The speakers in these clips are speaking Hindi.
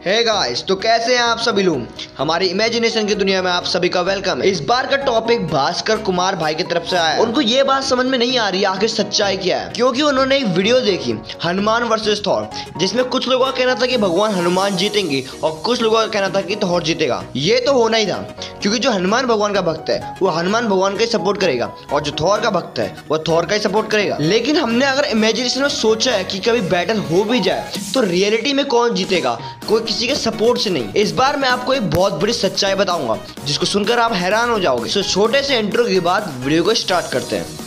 हे गाइस, तो कैसे हैं आप सभी लोग। हमारी इमेजिनेशन की दुनिया में आप सभी का वेलकम है। इस बार का टॉपिक भास्कर कुमार भाई की तरफ से आया है। उनको ये बात समझ में नहीं आ रही आखिर सच्चाई क्या है, क्योंकि उन्होंने एक वीडियो देखी हनुमान वर्सेस थॉर, जिसमें कुछ लोगों का कहना था कि भगवान हनुमान जीतेंगे और कुछ लोगों का कहना था कि थॉर जीतेगा। ये तो होना ही था, क्योंकि जो हनुमान भगवान का भक्त है वो हनुमान भगवान का ही सपोर्ट करेगा और जो थॉर का भक्त है वो थॉर का ही सपोर्ट करेगा। लेकिन हमने अगर इमेजिनेशन में सोचा है कि कभी बैटल हो भी जाए तो रियलिटी में कौन जीतेगा, कोई किसी के सपोर्ट से नहीं। इस बार मैं आपको एक बहुत बड़ी सच्चाई बताऊंगा जिसको सुनकर आप हैरान हो जाओगे। तो छोटे से इंट्रो के बाद वीडियो को स्टार्ट करते हैं।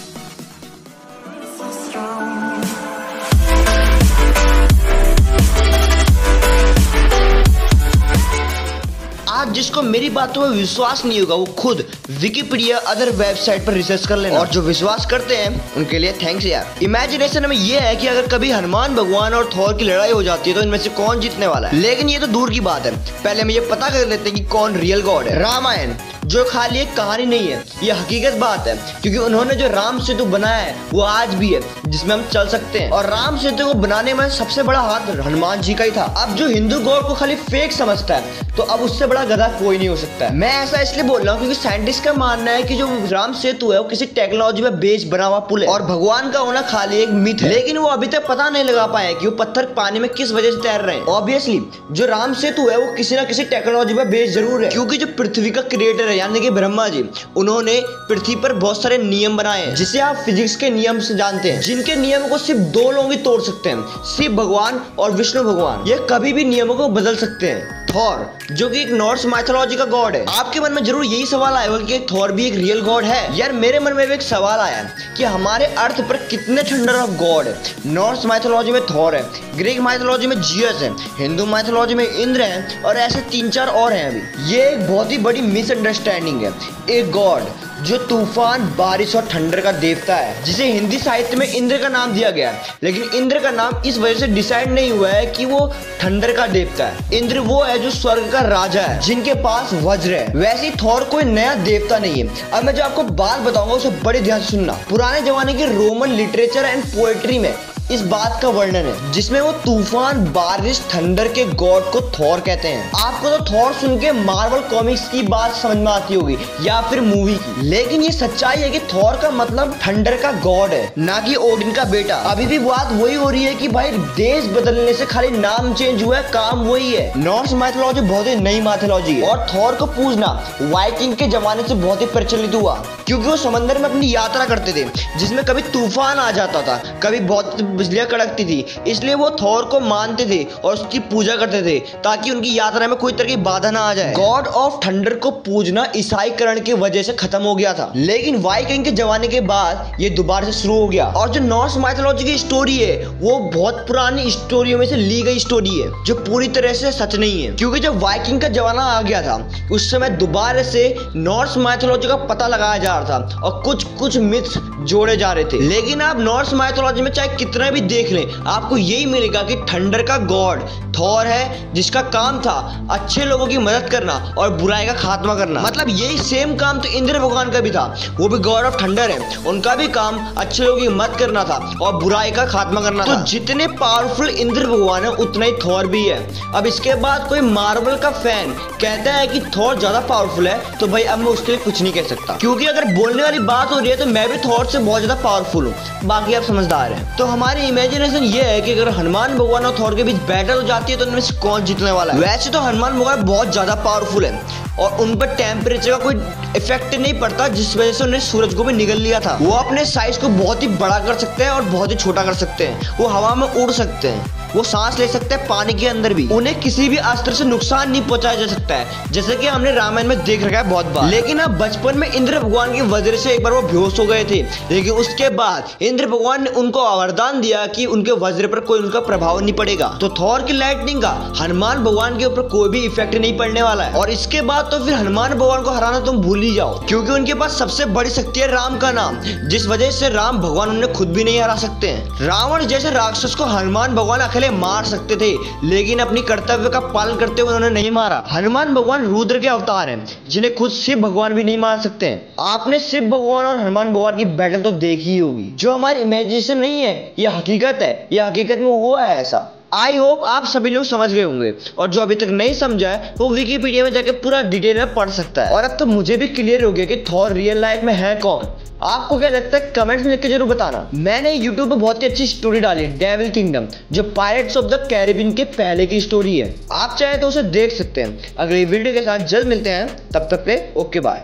आज जिसको मेरी बातों में विश्वास नहीं होगा वो खुद विकिपीडिया अदर वेबसाइट पर रिसर्च कर लेना, और जो विश्वास करते हैं उनके लिए थैंक्स यार। इमेजिनेशन में ये है कि अगर कभी हनुमान भगवान और थॉर की लड़ाई हो जाती है तो इनमें से कौन जीतने वाला है। लेकिन ये तो दूर की बात है, पहले हम ये पता कर लेते हैं कि कौन रियल गॉड है। रामायण जो खाली एक कहानी नहीं है, ये हकीकत बात है, क्योंकि उन्होंने जो राम सेतु बनाया है वो आज भी है जिसमें हम चल सकते हैं। और राम सेतु को बनाने में सबसे बड़ा हाथ हनुमान जी का ही था। अब जो हिंदू गॉड को खाली फेक समझता है तो अब उससे बड़ा गधा कोई नहीं हो सकता है। मैं ऐसा इसलिए बोल रहा हूँ क्योंकि साइंटिस्ट का मानना है कि जो राम सेतु है वो किसी टेक्नोलॉजी में बेस्ड बना हुआ पुल है और भगवान का होना खाली एक मिथ है। लेकिन वो अभी तक पता नहीं लगा पाए कि वो पत्थर पानी में किस वजह से तैर रहे हैं। ऑब्वियसली जो राम सेतु है वो किसी ना किसी टेक्नोलॉजी में बेस्ड जरूर है, क्योंकि जो पृथ्वी का क्रिएटर है यानी कि ब्रह्मा जी, उन्होंने पृथ्वी पर बहुत सारे नियम बनाए हैं जिसे आप फिजिक्स के नियम से जानते हैं, जिनके नियमों को सिर्फ दो लोग ही तोड़ सकते हैं, शिव भगवान और विष्णु भगवान। ये कभी भी नियमों को बदल सकते हैं। थॉर जो कि एक नॉर्स माइथोलॉजी का गॉड है। आपके मन में जरूर यही सवाल आएगा कि थॉर भी एक रियल गॉड है। यार मेरे मन में भी एक सवाल आया कि हमारे अर्थ पर कितने थंडर ऑफ गॉड है। नॉर्स माइथोलॉजी में थॉर है, ग्रीक माइथोलॉजी में जियस है, हिंदू माइथोलॉजी में इंद्र है और ऐसे 3-4 और हैं। अभी ये एक बहुत ही बड़ी मिसअंडरस्टैंडिंग है। एक गॉड जो तूफान, बारिश और ठंडर का देवता है, जिसे हिंदी साहित्य में इंद्र का नाम दिया गया है, लेकिन इंद्र का नाम इस वजह से डिसाइड नहीं हुआ है कि वो ठंडर का देवता है। इंद्र वो है जो स्वर्ग का राजा है, जिनके पास वज्र है। वैसे ही थॉर कोई नया देवता नहीं है। अब मैं जो आपको बात बताऊंगा उसे बड़े ध्यान से सुनना। पुराने जमाने के रोमन लिटरेचर एंड पोएट्री में इस बात का वर्णन है जिसमें वो तूफान, बारिश, थंडर के गॉड को थॉर कहते हैं। आपको तो थॉर सुन के मार्वल कॉमिक्स की बात समझ में आती होगी या फिर मूवी की, लेकिन ये सच्चाई है कि थॉर का मतलब थंडर का गॉड है, ना कि ओडिन का बेटा। अभी भी बात वही हो रही है कि भाई देश बदलने से खाली नाम चेंज हुआ है, काम वही है। नॉर्स माइथोलॉजी बहुत ही नई माइथोलॉजी है और थॉर को पूजना वाइकिंग के जमाने से बहुत ही प्रचलित हुआ, क्योंकि वो समंदर में अपनी यात्रा करते थे जिसमें कभी तूफान आ जाता था, कभी बहुत बिजलियां कड़कती थी। इसलिए वो थॉर को मानते थे और उसकी पूजा करते थे ताकि उनकी यात्रा में कोई तरह की बाधा ना आ जाए। गॉड ऑफ थंडर को पूजना ईसाईकरण की वजह से खत्म हो गया था, लेकिन वाइकिंग के जमाने के बाद ये दोबारा से शुरू हो गया। और जो नॉर्स माइथोलॉजी की स्टोरी है वो बहुत पुरानी स्टोरियों में से ली गई स्टोरी है जो पूरी तरह से सच नहीं है, क्योंकि जब वाइकिंग का जमाना आ गया था उस समय दोबारा से नॉर्स माइथोलॉजी का पता लगाया जा रहा था और कुछ मिथ्स जोड़े जा रहे थे। लेकिन आप नॉर्स माइथोलॉजी में चाहे कितना भी देख लें, आपको यही मिलेगा कि थंडर का गॉड थॉर है, जिसका काम था अच्छे लोगों की मदद करना और बुराई का खात्मा करना। मतलब यही सेम काम तो इंद्र भगवान का भी था, वो भी गॉड ऑफ थंडर है, उनका भी काम अच्छे लोगों की मदद करना था और बुराई का खात्मा करना था। तो जितने पावरफुल इंद्र भगवान है उतना ही थॉर भी है। अब इसके बाद कोई मार्वल का फैन कहता है कि थॉर ज्यादा पावरफुल है तो भाई अब मैं उसके लिए कुछ नहीं कह सकता, क्योंकि अगर बोलने वाली बात हो रही है तो मैं भी थॉर से बहुत ज्यादा पावरफुल हूँ। बाकी आप समझदार हैं। तो हमारी इमेजिनेशन ये है कि अगर हनुमान भगवान और थॉर के बीच बैटल हो जाती है तो उनमें से कौन जीतने वाला है। वैसे तो हनुमान भगवान बहुत ज्यादा पावरफुल है और उन पर टेम्परेचर का कोई इफेक्ट नहीं पड़ता, जिस वजह से उन्हें सूरज को भी निगल लिया था। वो अपने साइज को बहुत ही बड़ा कर सकते हैं और बहुत ही छोटा कर सकते हैं। वो हवा में उड़ सकते हैं, वो सांस ले सकते हैं पानी के अंदर भी। उन्हें किसी भी अस्त्र से नुकसान नहीं पहुंचाया जा सकता है, जैसे कि हमने रामायण में देख रखा है बहुत बार। लेकिन अब बचपन में इंद्र भगवान की वजह से एक बार वो बेहोश हो गए थे, लेकिन उसके बाद इंद्र भगवान ने उनको वरदान दिया कि उनके वज्र पर कोई उनका प्रभाव नहीं पड़ेगा। तो थॉर की लाइटनिंग का हनुमान भगवान के ऊपर कोई भी इफेक्ट नहीं पड़ने वाला है। और इसके बाद तो फिर हनुमान भगवान को हराना तुम भूल ही जाओ, क्योंकि उनके पास सबसे बड़ी शक्ति है राम का नाम, जिस वजह से राम भगवान उन्हें खुद भी नहीं हरा सकते हैं। रावण जैसे राक्षस को हनुमान भगवान अकेले मार सकते थे, लेकिन अपनी कर्तव्य का पालन करते हुए उन्होंने नहीं मारा। हनुमान भगवान रुद्र के अवतार हैं, जिन्हें खुद शिव भगवान भी नहीं मार सकते हैं। आपने शिव भगवान और हनुमान भगवान की बैटल तो देखी ही होगी। जो हमारी इमेजिनेशन नहीं है, यह हकीकत है, यह हकीकत में हुआ है ऐसा। आई होप आप सभी लोग समझ गए होंगे, और जो अभी तक नहीं समझा है वो विकिपीडिया में जाके पूरा डिटेल में पढ़ सकता है। और अब तो मुझे भी क्लियर हो गया कि थॉर रियल लाइफ में है कौन। आपको क्या लगता है कमेंट्स में लिख के जरूर बताना। मैंने यूट्यूब पे बहुत ही अच्छी स्टोरी डाली है, डेविल किंगडम, जो पायरेट्स ऑफ द कैरिबियन के पहले की स्टोरी है। आप चाहे तो उसे देख सकते हैं। अगली वीडियो के साथ जल्द मिलते हैं, तब तक के ओके बाय।